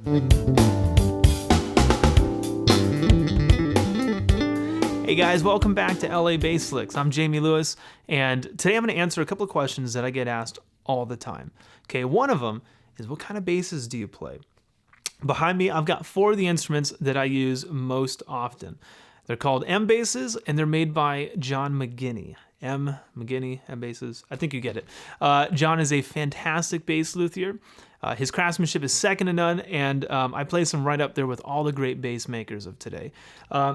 Hey guys, welcome back to LA Bass Licks. I'm Jamie Lewis, and today I'm going to answer a couple of questions that I get asked all the time. Okay, one of them is, what kind of basses do you play? Behind me, I've got 4 of the instruments that I use most often. They're called M basses, and they're made by John McGinney. M basses. I think you get it. John is a fantastic bass luthier. His craftsmanship is second to none, and I place him right up there with all the great bass makers of today.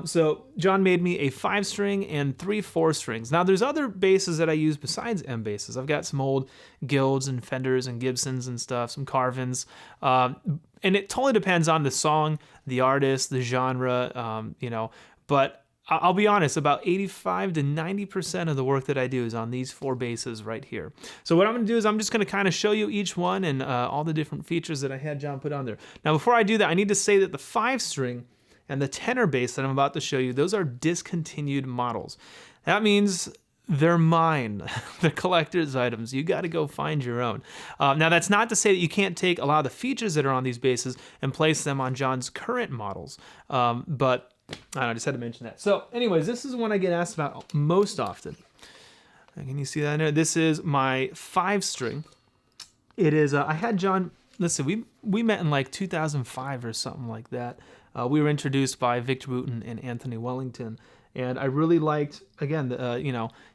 So John made me a 5-string and 3 4-strings. Now there's other basses that I use besides M basses. I've got some old Guilds and Fenders and Gibsons and stuff, some Carvins, and it totally depends on the song, the artist, the genre, but I'll be honest, about 85 to 90% of the work that I do is on these 4 basses right here. So what I'm going to do is I'm just going to kind of show you each one and all the different features that I had John put on there. Now, before I do that, I need to say that the 5-string and the tenor bass that I'm about to show you, those are discontinued models. That means they're mine. They're collector's items. You got to go find your own. Now, that's not to say that you can't take a lot of the features that are on these basses and place them on John's current models, but I just had to mention that. So anyways, this is one I get asked about most often. Can you see that in there? This is my 5-string. It is, I had John, listen, we met in like 2005 or something like that. We were introduced by Victor Wooten and Anthony Wellington. And I really liked, again,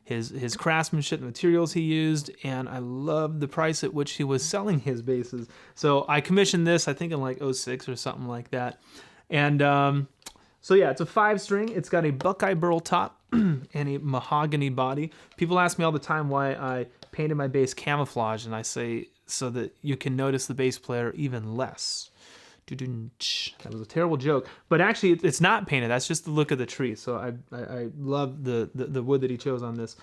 his craftsmanship, the materials he used, and I loved the price at which he was selling his basses. So I commissioned this, I think in like 06 or something like that. And so yeah, it's a 5-string. It's got a Buckeye burl top and a mahogany body. People ask me all the time why I painted my bass camouflage, and I say so that you can notice the bass player even less. That was a terrible joke, but actually it's not painted. That's just the look of the tree. So I love the wood that he chose on this.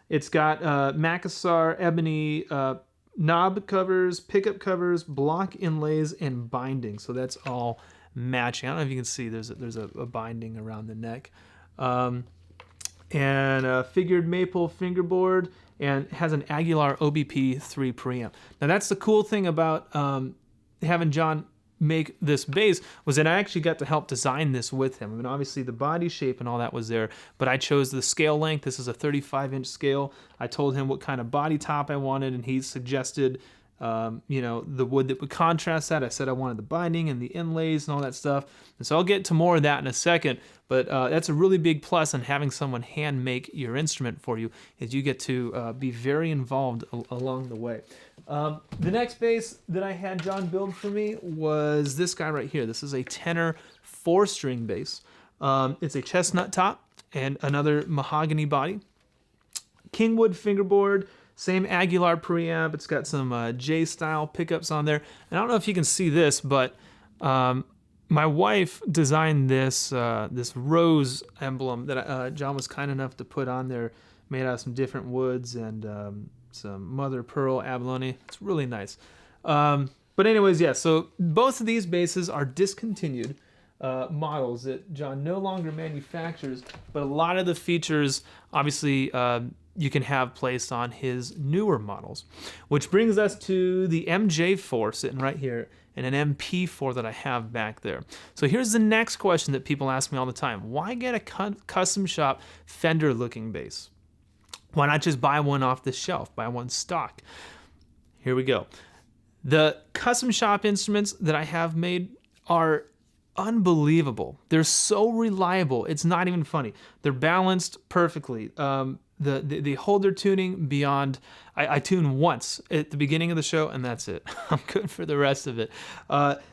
It's got Macassar ebony knob covers, pickup covers, block inlays, and binding. So that's all matching. I don't know if you can see there's a binding around the neck, and a figured maple fingerboard, and has an Aguilar OBP 3 preamp. Now that's the cool thing about having John make this bass, was that I actually got to help design this with him. I mean, obviously the body shape and all that was there, but I chose the scale length. This is a 35-inch scale. I told him what kind of body top I wanted, and he suggested the wood that would contrast that. I said I wanted the binding and the inlays and all that stuff. And so I'll get to more of that in a second, but that's a really big plus in having someone hand make your instrument for you, is you get to be very involved along the way. The next bass that I had John build for me was this guy right here. This is a tenor 4-string bass. It's a chestnut top and another mahogany body. Kingwood fingerboard, same Aguilar preamp. It's got some J-style pickups on there. And I don't know if you can see this, but my wife designed this rose emblem that John was kind enough to put on there, made out of some different woods and some mother pearl abalone. It's really nice. But anyways, yeah, so both of these basses are discontinued models that John no longer manufactures, but a lot of the features, obviously, you can have placed on his newer models. Which brings us to the MJ4 sitting right here and an MP4 that I have back there. So here's the next question that people ask me all the time. Why get a custom shop Fender looking bass? Why not just buy one off the shelf, buy one stock? Here we go. The custom shop instruments that I have made are unbelievable. They're so reliable. It's not even funny. They're balanced perfectly. They hold their tuning beyond. I tune once at the beginning of the show, and that's it. I'm good for the rest of it.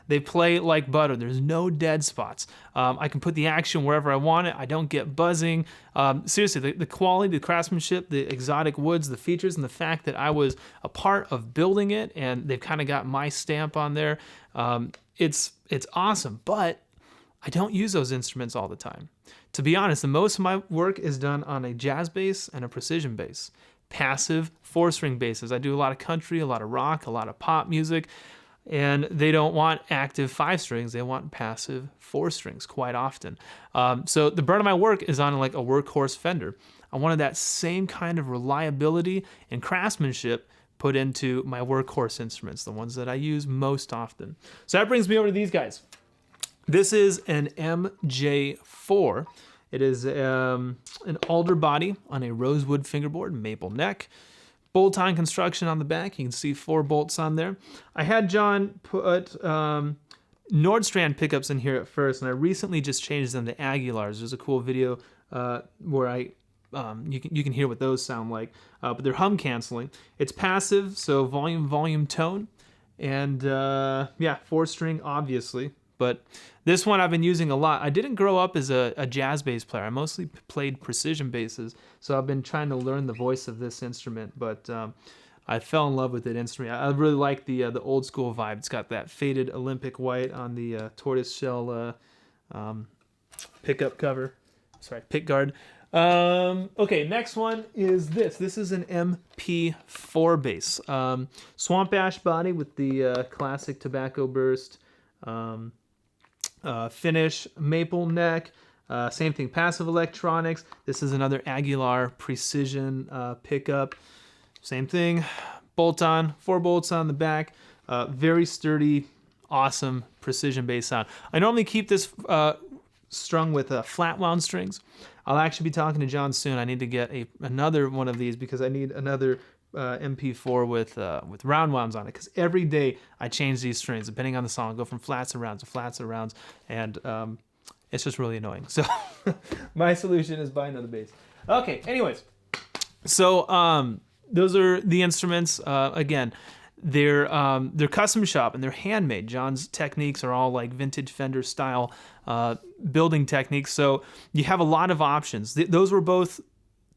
They play like butter. There's no dead spots. I can put the action wherever I want it. I don't get buzzing. Seriously, the quality, the craftsmanship, the exotic woods, the features, and the fact that I was a part of building it, and they've kind of got my stamp on there. It's awesome, but I don't use those instruments all the time. To be honest, the most of my work is done on a jazz bass and a precision bass. Passive 4-string basses. I do a lot of country, a lot of rock, a lot of pop music, and they don't want active 5-strings. They want passive 4-strings quite often. So the brunt of my work is on like a workhorse Fender. I wanted that same kind of reliability and craftsmanship, put into my workhorse instruments, the ones that I use most often. So that brings me over to these guys. This is an MJ4. It is an alder body on a rosewood fingerboard, maple neck. Bolt-on construction on the back. You can see 4 bolts on there. I had John put Nordstrand pickups in here at first, and I recently just changed them to Aguilars. There's a cool video where you can hear what those sound like, but they're hum canceling. It's passive, so volume, tone, and 4-string obviously. But this one I've been using a lot. I didn't grow up as a jazz bass player. I mostly played precision basses, so I've been trying to learn the voice of this instrument. But I fell in love with that instrument. I really like the old school vibe. It's got that faded Olympic white on the tortoise shell pickup cover. Sorry, pick guard. Okay, next one is this. This is an MP4 bass. Swamp ash body with the classic tobacco burst finish, maple neck. Same thing, passive electronics. This is another Aguilar precision pickup. Same thing, bolt-on, 4 bolts on the back. Very sturdy, awesome precision bass sound. I normally keep this strung with flat wound strings. I'll actually be talking to John soon. I need to get another one of these because I need another MP4 with round wounds on it, because every day I change these strings depending on the song. I go from flats to rounds to flats to rounds, and it's just really annoying. So my solution is buy another bass. Okay, anyways, so those are the instruments. Again, they're custom shop and they're handmade. John's techniques are all like vintage Fender style building techniques, so you have a lot of options. Those were both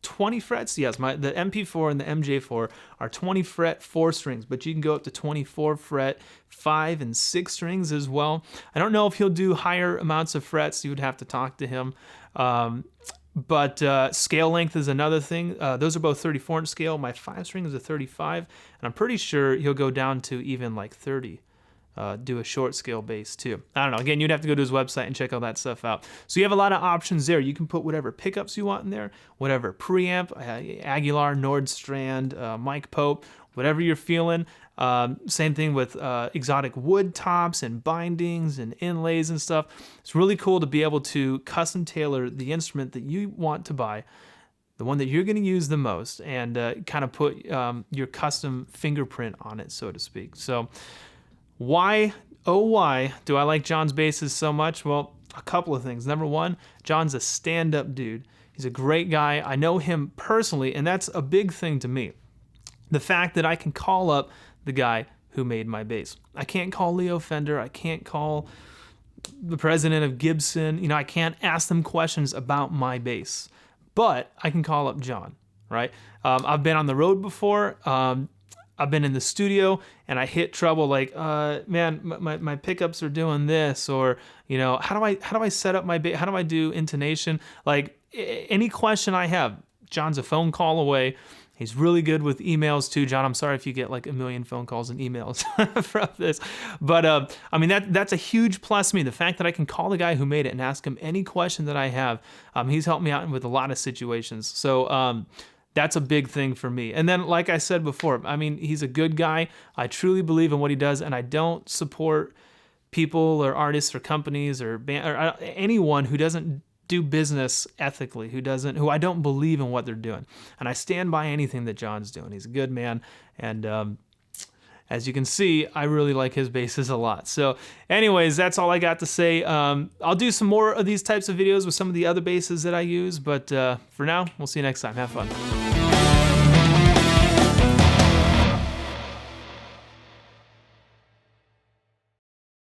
20 frets. Yes, the MP4 and the MJ4 are 20 fret 4 strings, but you can go up to 24 fret 5 and 6 strings as well. I don't know if he'll do higher amounts of frets. You would have to talk to him. But scale length is another thing. Those are both 34-inch scale. My 5-string is a 35, and I'm pretty sure he'll go down to even like 30. Do a short scale bass too. I don't know. Again, you'd have to go to his website and check all that stuff out. So you have a lot of options there. You can put whatever pickups you want in there, whatever preamp, Aguilar, Nordstrand, Mike Pope, whatever you're feeling. Same thing with exotic wood tops and bindings and inlays and stuff. It's really cool to be able to custom tailor the instrument that you want to buy, the one that you're going to use the most, and kind of put your custom fingerprint on it, so to speak. So why do I like John's basses so much? Well, a couple of things. Number one, John's a stand-up dude. He's a great guy. I know him personally, and that's a big thing to me. The fact that I can call up the guy who made my bass. I can't call Leo Fender. I can't call the president of Gibson. I can't ask them questions about my bass. But I can call up John, right? I've been on the road before. I've been in the studio and I hit trouble like, man, my pickups are doing this, or how do I set up my bass? How do I do intonation? Like any question I have, John's a phone call away. He's really good with emails too. John, I'm sorry if you get like 1 million phone calls and emails from this, but I mean that's a huge plus to me. The fact that I can call the guy who made it and ask him any question that I have. He's helped me out with a lot of situations. So that's a big thing for me. And then, like I said before, I mean, he's a good guy. I truly believe in what he does, and I don't support people or artists or companies or anyone who doesn't do business ethically, who I don't believe in what they're doing. And I stand by anything that John's doing. He's a good man, and as you can see, I really like his basses a lot. So anyways, that's all I got to say. I'll do some more of these types of videos with some of the other basses that I use, but for now, we'll see you next time. Have fun.